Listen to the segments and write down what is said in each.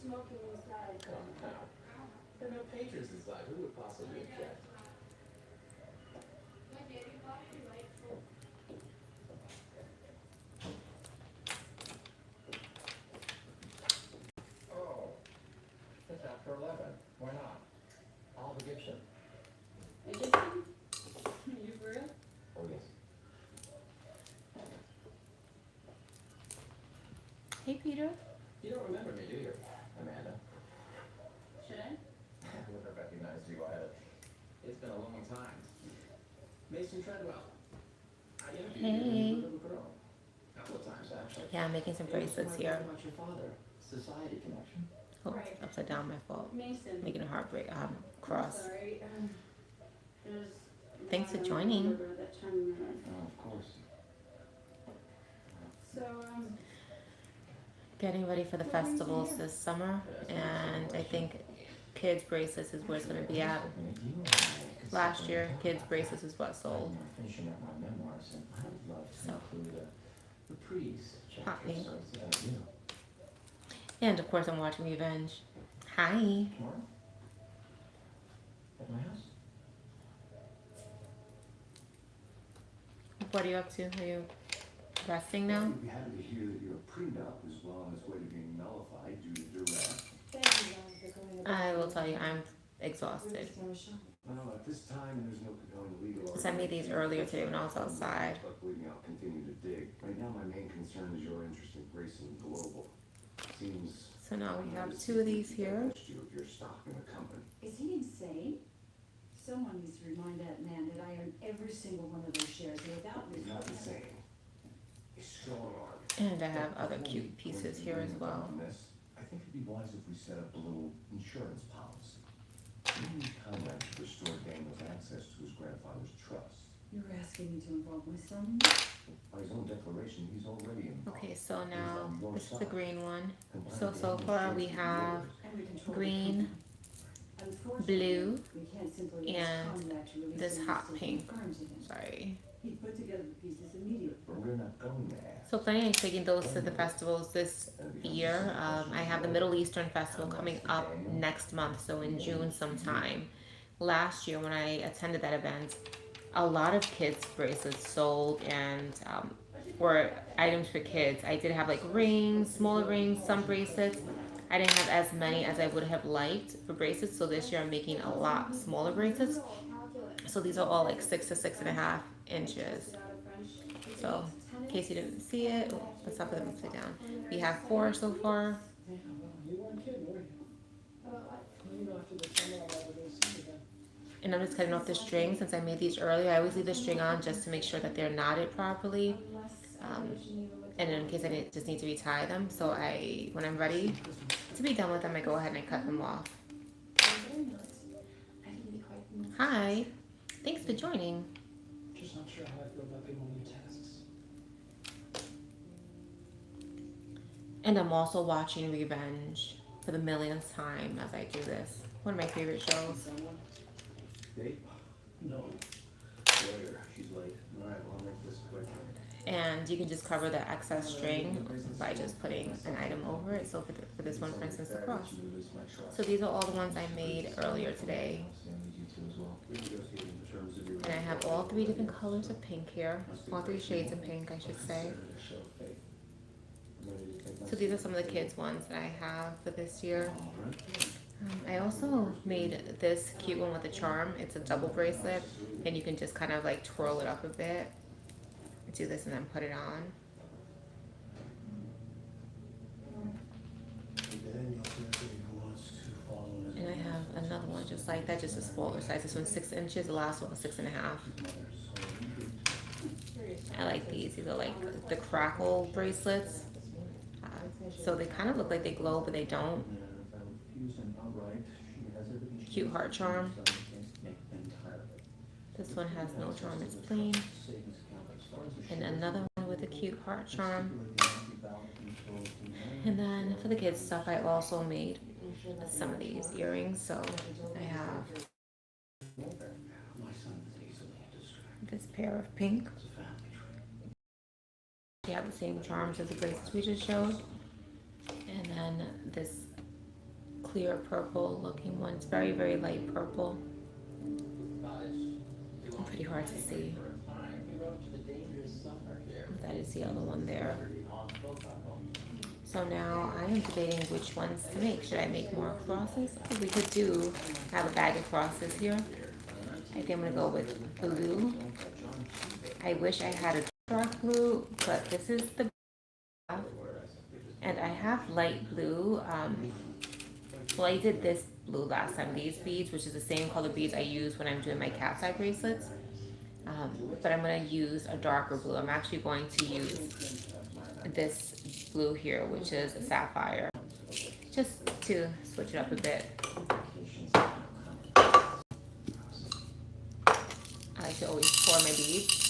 smoking inside. Come now. There are no patrons inside. Who would possibly object? Oh, it's after 11. Why not? I'll have a gift ship. Interesting? You for real? Oh, yes. Hey, Peter. You don't remember me, do you, Amanda? Should I? I would have recognized you either. It's been a long time. Mason Treadwell. I interviewed you when you were a little girl. A couple of times, actually. Yeah, I'm making some It was bracelets when I here. learned about your father. Society connection. Oh, Right. upside down, my fault. Mason. Making a heartbreak I'm cross. sorry. There's Thanks for I don't joining. remember that time we met. Oh, of course. So, Getting ready for the festivals this summer, and I think kids bracelets is where it's going to be at. Last year, kids bracelets is what sold. I'm finishing up my memoirs, and I'd love to So. include a reprise Hot chapter. pink. So it's, you know, And of course, I'm watching Revenge. Hi. tomorrow? At my house? What are you up to? Are you resting now? You'd be happy to hear that your prenup is well on its way to being nullified due to duress. thank you, John, for coming about. I will tell you, I'm exhausted. Well, at this time, there's no compelling legal Because I made these earlier today when I was outside. But believe me, I'll continue to dig. Right now, my main concern is your interest in Grayson Global. Seems So now we have two of these here. you of your stock in the company. Is he insane? Someone needs to remind that man that I own every single one of those shares, and without me. He's not insane. He's strong armed. And I have other cute pieces here as well. I think it'd be wise if we set up a little insurance policy. We need Conrad to restore Daniel's access to his grandfather's trust. You're asking me to involve my son? By his own declaration, he's already involved. Okay, so now He's on your this is the side. green one. Combine So Daniel's far we shares with have yours. And we control the green, company. Unfortunately, blue, we can't simply ask and Conrad to release this any hot decision pink. firms again. Sorry. He put together the pieces immediately. But we're not going to ask. So planning on taking those to the festivals this year. I have the Middle Eastern Festival coming up next month, so in June sometime. Last year when I attended that event, a lot of kids bracelets sold and were items for kids. I did have like rings, smaller rings, some bracelets. I didn't have as many as I would have liked for bracelets, so this year I'm making a lot smaller bracelets. So these are all like 6 to 6.5 inches. So in case you didn't see it, oh, let's not put them upside down. We have 4 so far. Yeah, well, you weren't kidding, were you? You know, after the summer, I'm never gonna see you again. And I'm just cutting off the string since I made these earlier. I always leave the string on just to make sure that they're knotted properly. And in case I just need to retie them. So when I'm ready to be done with them, I go ahead and I cut them off. Hi, thanks for joining. Just not sure how I feel about being multitasks. And I'm also watching Revenge for the millionth time as I do this. One of my favorite shows. Someone? Date? No. Later. She's late. All right, well, I'll make this quick. And you can just cover the excess string by just putting an item over it. So for this one, for instance, the cross. So these are all the ones I made earlier today. And I have all 3 different colors of pink here. All 3 shades of pink, I should say. So these are some of the kids' ones that I have for this year. I also made this cute one with a charm. It's a double bracelet, and you can just kind of like twirl it up a bit. Do this and then put it on. And I have another one just like that, just a smaller size. This one's 6 inches. The last one was 6.5. I like these. These are like the crackle bracelets. So they kind of look like they glow, but they don't. Cute heart charm. This one has no charm, it's plain. And another one with a cute heart charm. And then for the kids stuff, I also made some of these earrings. So I have this pair of pink. They have the same charms as the bracelets we just showed. And then this clear purple looking one. It's very, very light purple. Pretty hard to see. That is the other one there. So now I am debating which ones to make. Should I make more crosses? We could have a bag of crosses here. I think I'm gonna go with blue. I wish I had a dark blue, but this is the black. And I have light blue. Well, I did this blue last time, these beads, which is the same color beads I use when I'm doing my cat's eye bracelets. But I'm going to use a darker blue. I'm actually going to use this blue here, which is a sapphire, just to switch it up a bit. I like to always pour my beads.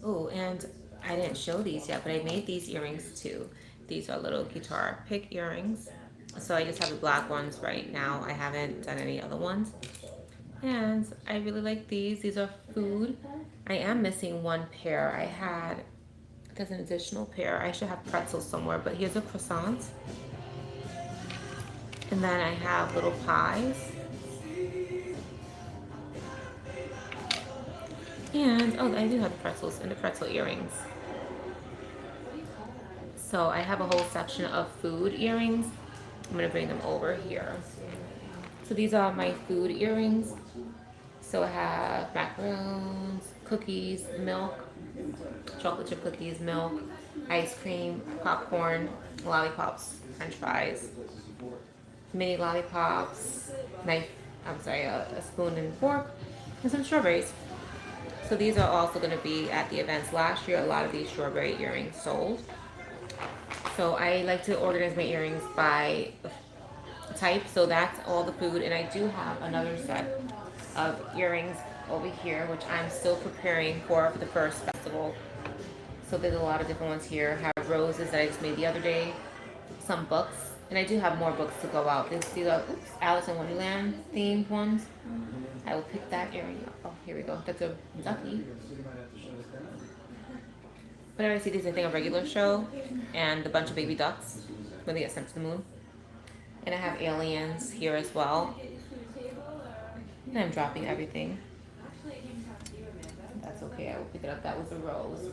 Oh, and I didn't show these yet, but I made these earrings too. These are little guitar pick earrings. So I just have the black ones right now. I haven't done any other ones. And I really like these. These are food. I am missing one pair. There's an additional pair. I should have pretzels somewhere, but here's a croissant. And then I have little pies. And, oh, I do have the pretzels and the pretzel earrings. So I have a whole section of food earrings. I'm gonna bring them over here. So these are my food earrings. So I have macarons, cookies, milk, chocolate chip cookies, milk, ice cream, popcorn, lollipops, french fries, mini lollipops, a spoon and fork, and some strawberries. So these are also gonna be at the events. Last year, a lot of these strawberry earrings sold. So I like to organize my earrings by type. So that's all the food. And I do have another set of earrings over here, which I'm still preparing for the first festival. So there's a lot of different ones here. I have roses that I just made the other day, some books, and I do have more books to go out. These are Alice in Wonderland themed ones. I will pick that earring up. Oh, here we go. That's a ducky. Whenever I see these, I think a regular show and a bunch of baby ducks when they get sent to the moon. And I have aliens here as well. And I'm dropping everything. That's okay, I will pick it up. That was a rose.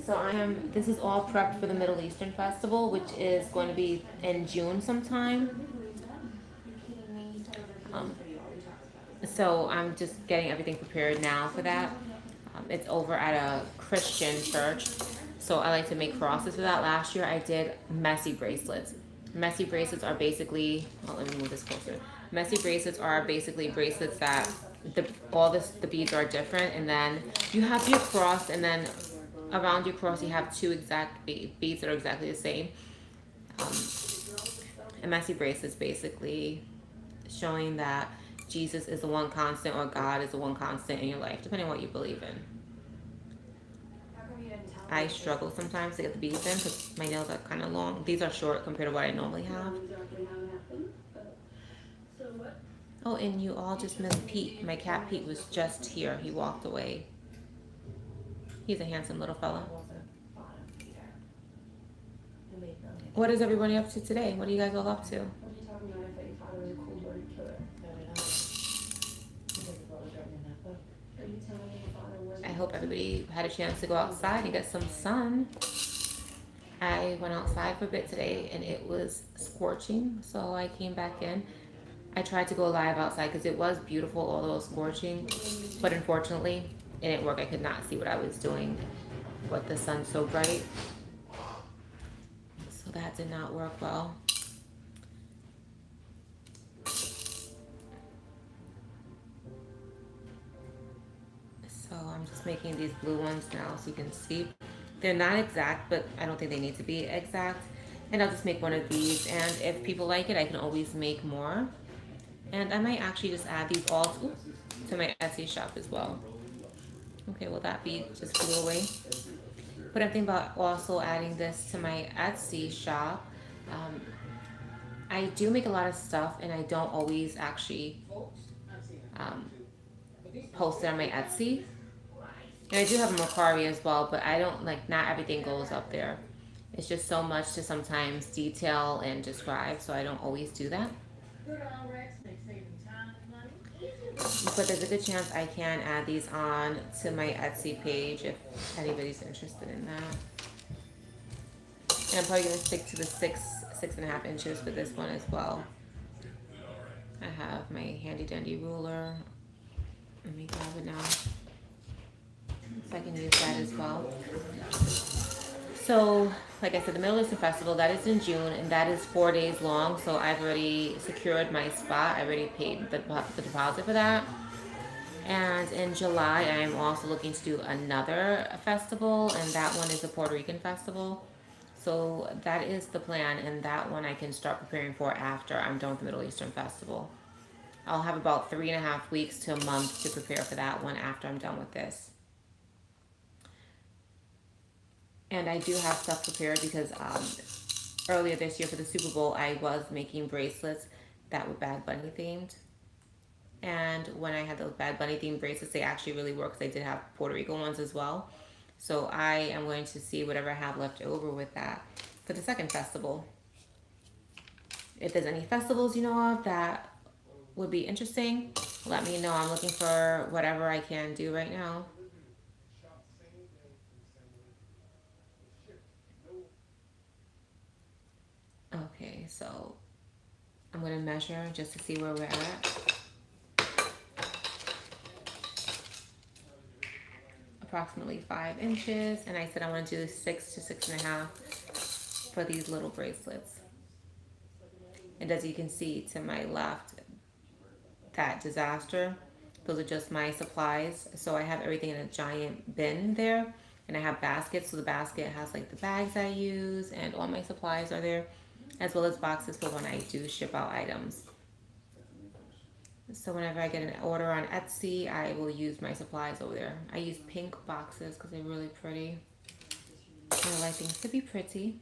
So this is all prepped for the Middle Eastern Festival, which is going to be in June sometime. So I'm just getting everything prepared now for that. It's over at a Christian church. So I like to make crosses for that. Last year I did messy bracelets. Messy bracelets are basically, let me move this closer. Messy bracelets are basically bracelets that the beads are different, and then you have your cross, and then around your cross you have two exact beads that are exactly the same. A messy bracelet is basically showing that Jesus is the one constant, or God is the one constant in your life, depending on what you believe in. I struggle sometimes to get the beads in because my nails are kind of long. These are short compared to what I normally have. Oh, and you all just missed Pete. My cat Pete was just here. He walked away. He's a handsome little fella. What is everybody up to today? What are you guys all up to? I hope everybody had a chance to go outside and get some sun. I went outside for a bit today and it was scorching, so I came back in. I tried to go live outside because it was beautiful, although scorching, but unfortunately it didn't work. I could not see what I was doing with the sun so bright, so that did not work well. So I'm just making these blue ones now so you can see. They're not exact, but I don't think they need to be exact. And I'll just make one of these, and if people like it, I can always make more. And I might actually just add these all to my Etsy shop as well. Okay, well that bead just flew away. But I'm thinking about also adding this to my Etsy shop. I do make a lot of stuff, and I don't always actually post it on my Etsy. And I do have a Macari as well, but I don't like, not everything goes up there. It's just so much to sometimes detail and describe, so I don't always do that. But there's a good chance I can add these on to my Etsy page if anybody's interested in that. And I'm probably gonna stick to the 6.5 inches for this one as well. I have my handy dandy ruler. Let me grab it now, so I can use that as well. So, like I said, the Middle Eastern Festival, that is in June, and that is 4 days long. So I've already secured my spot. I already paid the deposit for that. And in July, I'm also looking to do another festival, and that one is the Puerto Rican festival. So that is the plan, and that one I can start preparing for after I'm done with the Middle Eastern Festival. I'll have about 3.5 weeks to a month to prepare for that one after I'm done with this. And I do have stuff prepared because earlier this year for the Super Bowl, I was making bracelets that were Bad Bunny themed. And when I had those Bad Bunny themed bracelets, they actually really work because I did have Puerto Rican ones as well. So I am going to see whatever I have left over with that for the second festival. If there's any festivals you know of that would be interesting, let me know. I'm looking for whatever I can do right now. Okay, so I'm going to measure just to see where we're at. Approximately 5 inches, and I said I want to do 6 to 6.5 for these little bracelets. And as you can see to my left, that disaster, those are just my supplies. So I have everything in a giant bin there, and I have baskets. So the basket has like the bags I use, and all my supplies are there, as well as boxes for when I do ship out items. So whenever I get an order on Etsy, I will use my supplies over there. I use pink boxes because they're really pretty. I like things to be pretty.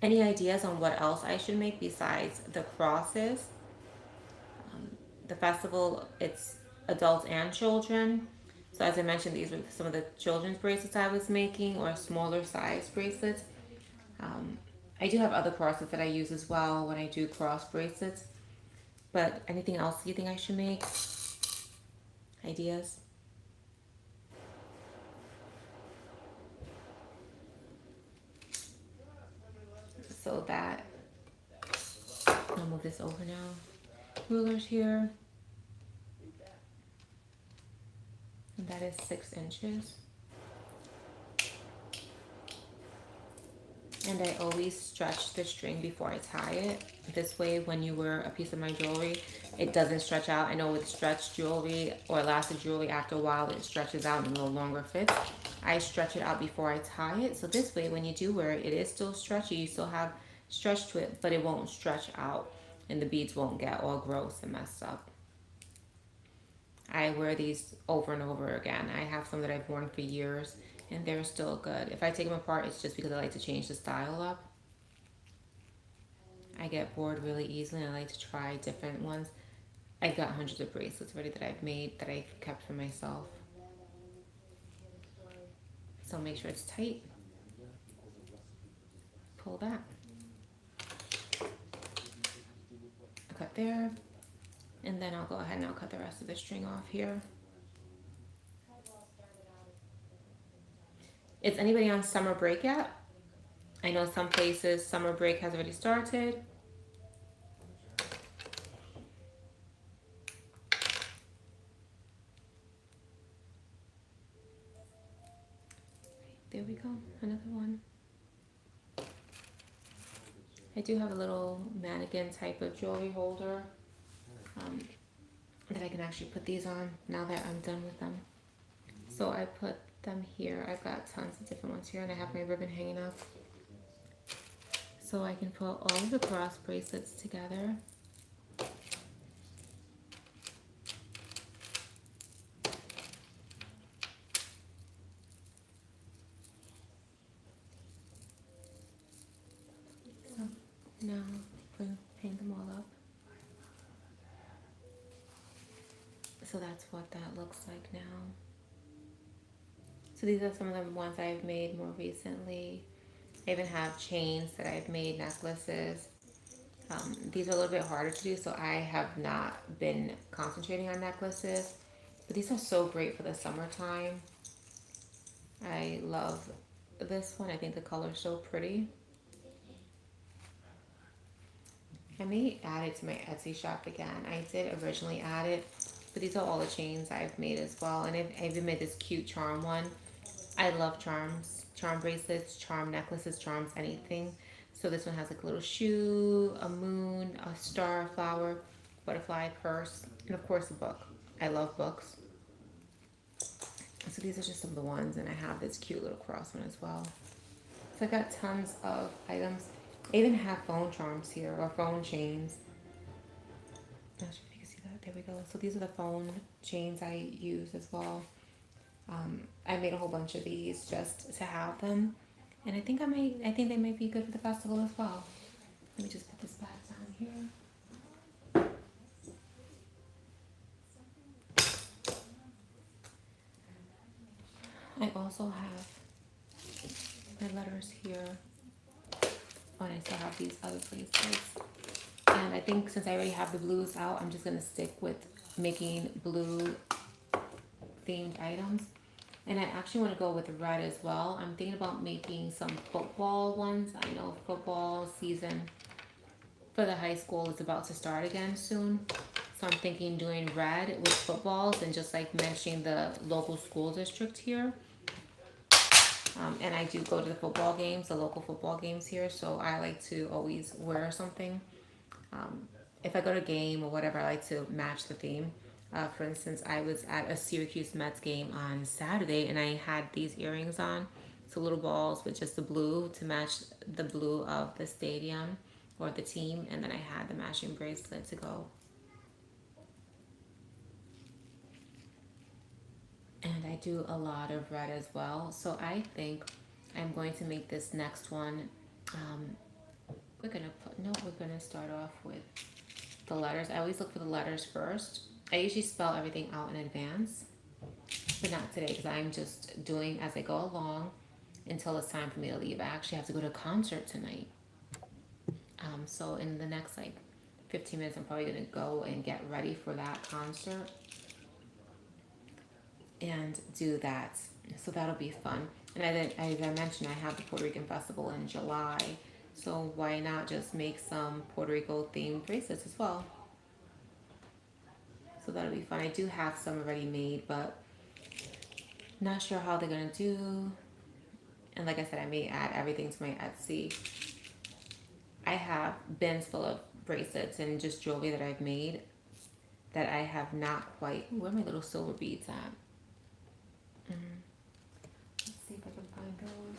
Any ideas on what else I should make besides the crosses? The festival, it's adults and children. So as I mentioned, these were some of the children's bracelets I was making, or smaller size bracelets. I do have other crosses that I use as well when I do cross bracelets. But anything else you think I should make? Ideas? So that, I'll move this over now. Rulers here. And that is 6 inches. And I always stretch the string before I tie it. This way, when you wear a piece of my jewelry, it doesn't stretch out. I know with stretched jewelry or elastic jewelry, after a while, it stretches out and no longer fits. I stretch it out before I tie it. So this way, when you do wear it, it is still stretchy. You still have stretch to it, but it won't stretch out. And the beads won't get all gross and messed up. I wear these over and over again. I have some that I've worn for years, and they're still good. If I take them apart, it's just because I like to change the style up. I get bored really easily, and I like to try different ones. I've got hundreds of bracelets already that I've made that I've kept for myself. So make sure it's tight. Pull that. Cut there. And then I'll go ahead and I'll cut the rest of the string off here. Is anybody on summer break yet? I know some places summer break has already started. There we go, another one. I do have a little mannequin type of jewelry holder that I can actually put these on now that I'm done with them. So I put them here. I've got tons of different ones here, and I have my ribbon hanging up. So I can put all of the cross bracelets together. So now we'll hang them all up. So So that's what that looks like now. So these are some of the ones I've made more recently. I even have chains that I've made, necklaces. These are a little bit harder to do, so I have not been concentrating on necklaces. But these are so great for the summertime. I love this one. I think the color is so pretty. I may add it to my Etsy shop again. I did originally add it, but these are all the chains I've made as well. And I've even made this cute charm one. I love charms, charm bracelets, charm necklaces, charms, anything. So this one has like a little shoe, a moon, a star, flower, butterfly, purse, and of course a book. I love books. So these are just some of the ones, and I have this cute little cross one as well. So I got tons of items. I even have phone charms here, or phone chains. Not sure if you can see that. There we go. So these are the phone chains I use as well. I made a whole bunch of these just to have them, and I think they might be good for the festival as well. Let me just put this back down here. I also have my letters here. Oh, and I still have these other bracelets. And I think since I already have the blues out, I'm just gonna stick with making blue themed items. And I actually want to go with red as well. I'm thinking about making some football ones. I know football season for the high school is about to start again soon. So I'm thinking doing red with footballs and just like mentioning the local school district here. And I do go to the football games, the local football games here. So I like to always wear something. If I go to a game or whatever, I like to match the theme. For instance, I was at a Syracuse Mets game on Saturday and I had these earrings on. So little balls with just the blue to match the blue of the stadium or the team. And then I had the matching bracelet to go. And I do a lot of red as well. So I think I'm going to make this next one. We're gonna start off with the letters. I always look for the letters first. I usually spell everything out in advance, but not today because I'm just doing as I go along until it's time for me to leave. I actually have to go to a concert tonight. So in the next like 15 minutes, I'm probably gonna go and get ready for that concert and do that. So that'll be fun. And as I mentioned, I have the Puerto Rican festival in July. So why not just make some Puerto Rico themed bracelets as well? So that'll be fun. I do have some already made, but not sure how they're gonna do. And like I said, I may add everything to my Etsy. I have bins full of bracelets and just jewelry that I've made that I have not quite. Where are my little silver beads at? Let's see if I can find those.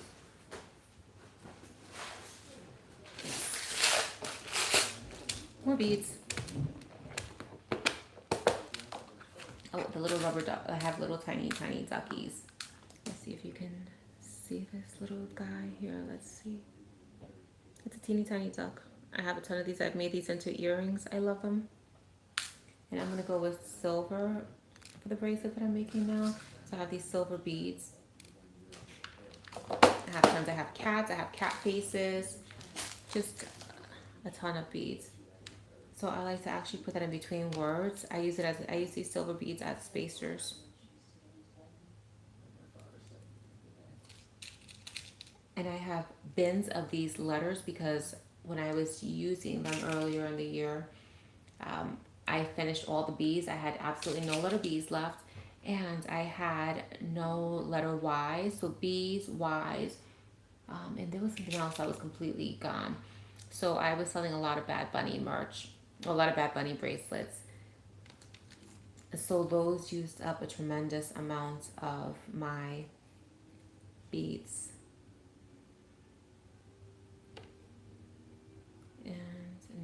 More beads. Oh, the little rubber duck. I have little tiny duckies. Let's see if you can see this little guy here. Let's see. It's a teeny tiny duck. I have a ton of these. I've made these into earrings. I love them. And I'm going to go with silver for the bracelet that I'm making now. So I have these silver beads. I have tons. I have cats. I have cat faces. Just a ton of beads. So I like to actually put that in between words. I use these silver beads as spacers. And I have bins of these letters because when I was using them earlier in the year, I finished all the B's. I had absolutely no letter B's left. And I had no letter Y's. So B's, Y's, and there was something else that was completely gone. So I was selling a lot of Bad Bunny merch. A lot of Bad Bunny bracelets. So those used up a tremendous amount of my beads. And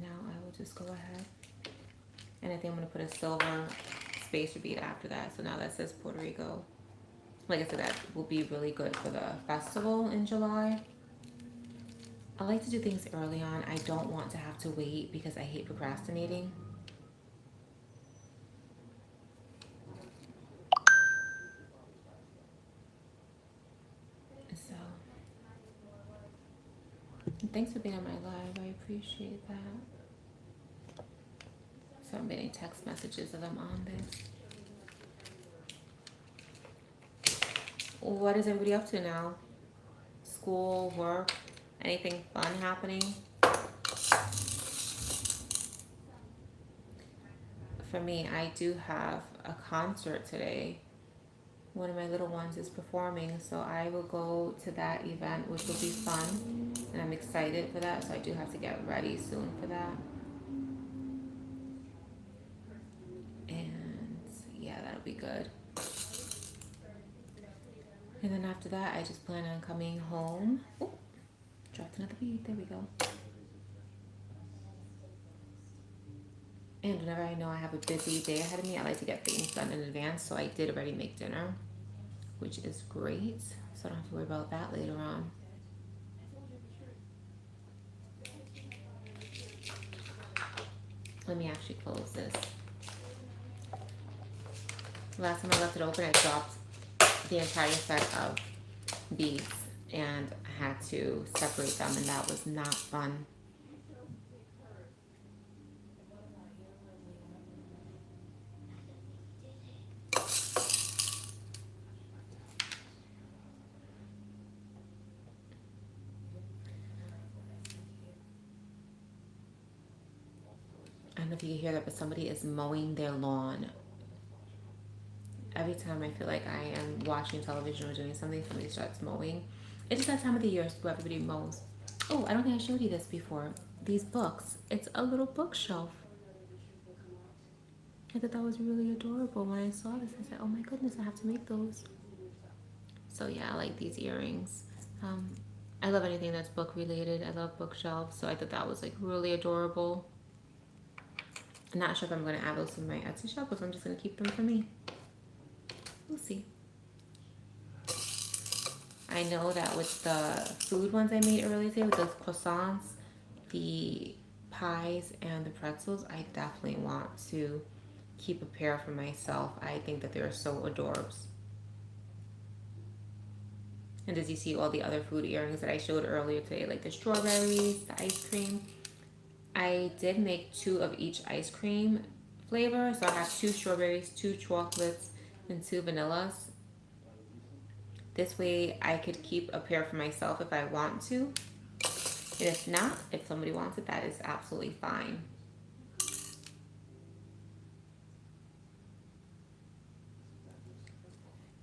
now I will just go ahead. And I think I'm going to put a silver spacer bead after that. So now that says Puerto Rico. Like I said, that will be really good for the festival in July. I like to do things early on. I don't want to have to wait because I hate procrastinating. Thanks for being on my live. I appreciate that. So I'm getting text messages that I'm on this. What is everybody up to now? School, work, anything fun happening? For me, I do have a concert today. One of my little ones is performing, so I will go to that event, which will be fun, and I'm excited for that, so I do have to get ready soon for that. And yeah, that'll be good. And then after that, I just plan on coming home. Oh, dropped another bead. There we go. And whenever I know I have a busy day ahead of me, I like to get things done in advance. So I did already make dinner, which is great. So I don't have to worry about that later on. Let me actually close this. Last time I left it open, I dropped the entire set of beads and I had to separate them, and that was not fun. I don't know if you can hear that, but somebody is mowing their lawn. Every time I feel like I am watching television or doing something, somebody starts mowing. It's that time of the year where everybody mows. Oh, I don't think I showed you this before. These books. It's a little bookshelf. I thought that was really adorable. When I saw this, I said, oh my goodness, I have to make those. So yeah, I like these earrings. I love anything that's book related. I love bookshelves. So I thought that was like really adorable. I'm not sure if I'm going to add those to my Etsy shop or if I'm just going to keep them for me. We'll see. I know that with the food ones I made earlier today, with those croissants, the pies, and the pretzels, I definitely want to keep a pair for myself. I think that they're so adorbs. And as you see, all the other food earrings that I showed earlier today, like the strawberries, the ice cream. I did make 2 of each ice cream flavor. So I have 2 strawberries, 2 chocolates, and 2 vanillas. This way I could keep a pair for myself if I want to. And if not, if somebody wants it, that is absolutely fine.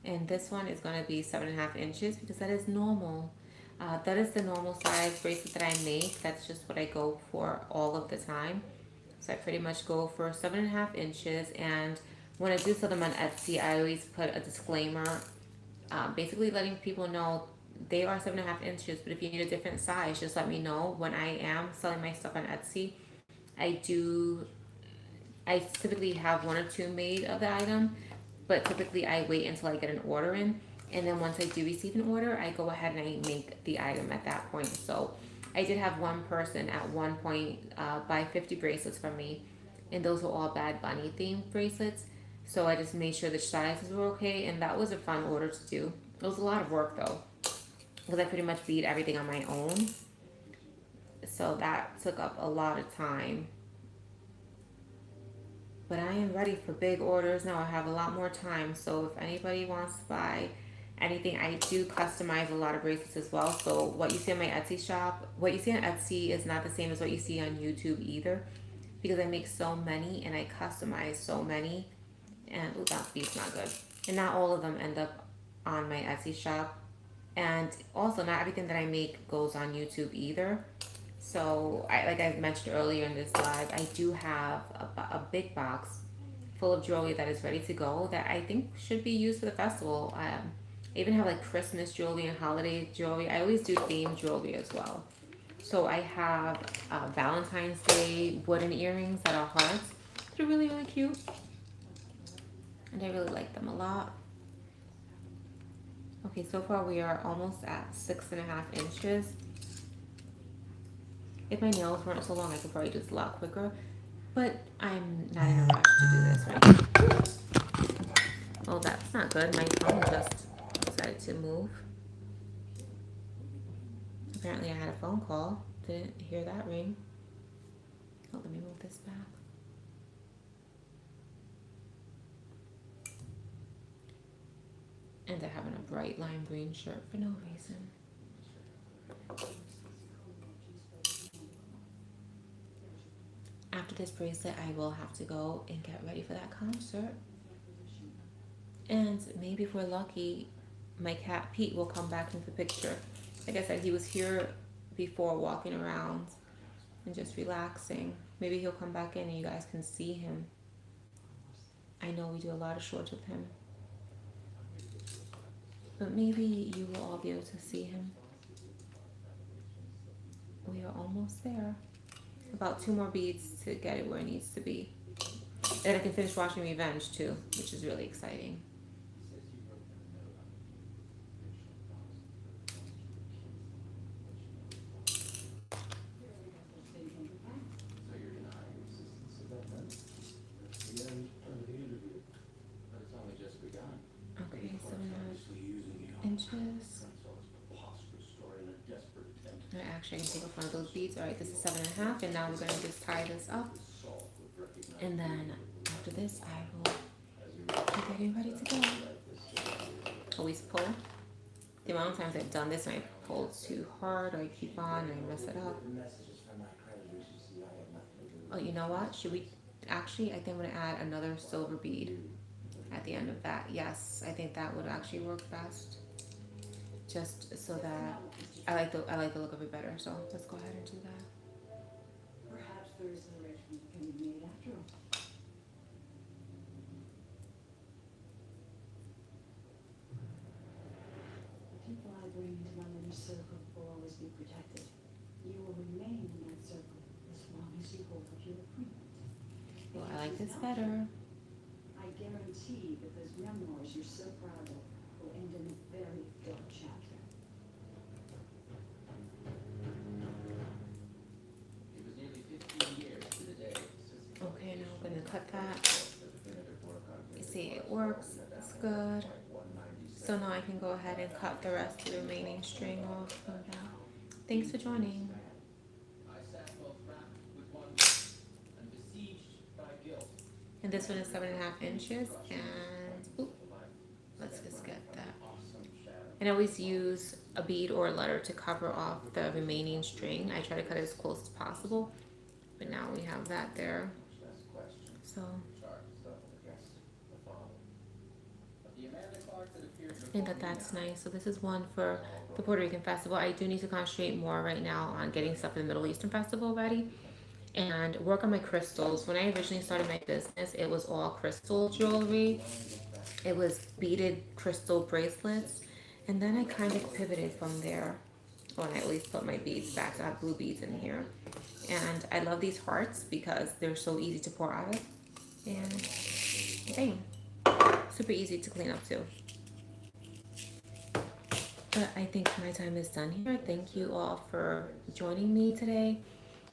And this one is going to be 7.5 inches because that is normal. That is the normal size bracelet that I make. That's just what I go for all of the time. So I pretty much go for 7.5 inches. And when I do sell them on Etsy, I always put a disclaimer, basically letting people know they are 7.5 inches. But if you need a different size, just let me know. When I am selling my stuff on Etsy, I typically have 1 or 2 made of the item, but typically I wait until I get an order in. And then once I do receive an order, I go ahead and I make the item at that point. So I did have one person at one point buy 50 bracelets from me, and those were all Bad Bunny themed bracelets. So I just made sure the sizes were okay, and that was a fun order to do. It was a lot of work though, because I pretty much beat everything on my own. So that took up a lot of time. But I am ready for big orders now. I have a lot more time. So if anybody wants to buy anything, I do customize a lot of bracelets as well. So what you see on my Etsy shop, what you see on Etsy is not the same as what you see on YouTube either, because I make so many and I customize so many. And ooh, that bead's not good. And not all of them end up on my Etsy shop. And also not everything that I make goes on YouTube either. So like I mentioned earlier in this live, I do have a big box full of jewelry that is ready to go that I think should be used for the festival. I even have like Christmas jewelry and holiday jewelry. I always do themed jewelry as well. So I have Valentine's Day wooden earrings that are hearts. They're really, really cute. And I really like them a lot. Okay, so far we are almost at 6.5 inches. If my nails weren't so long, I could probably do this a lot quicker. But I'm not in a rush to do this right now. Oh, that's not good. My phone just decided to move. Apparently I had a phone call. Didn't hear that ring. Oh, let me move this back. And they're having a bright lime green shirt for no reason. After this bracelet, I will have to go and get ready for that concert. And maybe if we're lucky, my cat Pete will come back into the picture. Like I said, he was here before walking around and just relaxing. Maybe he'll come back in and you guys can see him. I know we do a lot of shorts with him. But maybe you will all be able to see him. We are almost there. About 2 more beads to get it where it needs to be. And I can finish watching Revenge too, which is really exciting. So you're denying the existence of that man? That's the end of the interview. But it's only just begun. Okay, so now Obviously using you. inches. That's all this preposterous story in a desperate attempt Alright, actually I can take off one of those beads. Alright, this is 7.5, and now we're gonna just tie this up. to solve with recognize. And then after this, I will be getting ready to go. Always pull. The amount of times I've done this and I pull too hard or I keep on and I mess it up. The messages from my creditors, you see, I have nothing to do with Oh, you know what? Should we actually? I think I'm gonna add another silver bead at the end of that. Yes, I think that would actually work best. Just so that I like the look of it better. So let's go ahead and do that. Perhaps there is an arrangement can be made after all. The people I bring into my inner circle will always be protected. You will remain in that circle as long as you hold up your agreement. Well, I like this better. I guarantee that those memoirs you're so proud of will end in a very dark chapter. It was nearly 15 years to the day since the Okay, now I'm gonna cut that. definitive work on You see, it works. It's good. So now I can go ahead and cut the rest of the remaining string off from that. Thanks for joining. I sat both wrapped with one and besieged by guilt. And this one is 7.5 inches. And oop, let's just get that. Awesome shadow. And I always use a bead or a letter to cover off the remaining string. I try to cut it as close as possible. But now we have that there. That's a question. So Charged stuff against the father. But the Amanda Clark that appeared I think that that's nice. So this is one for the Puerto Rican festival. I do need to concentrate more right now on getting stuff for the Middle Eastern festival ready and work on my crystals. When I originally started my business, it was all crystal jewelry. It was beaded crystal bracelets. And then I kind of pivoted from there. Or I at least put my beads back. So I have blue beads in here. And I love these hearts because they're so easy to pour out of. And bam. Super easy to clean up too. But I think my time is done here. Thank you all for joining me today.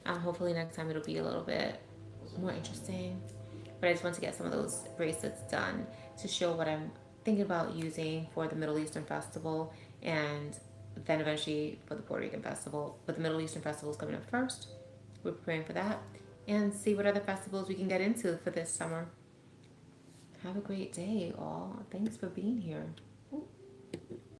Hopefully next time it'll be a little bit more interesting. But I just want to get some of those bracelets done to show what I'm thinking about using for the Middle Eastern Festival and then eventually for the Puerto Rican Festival. But the Middle Eastern Festival is coming up first. We're preparing for that and see what other festivals we can get into for this summer. Have a great day, all. Thanks for being here. Ooh.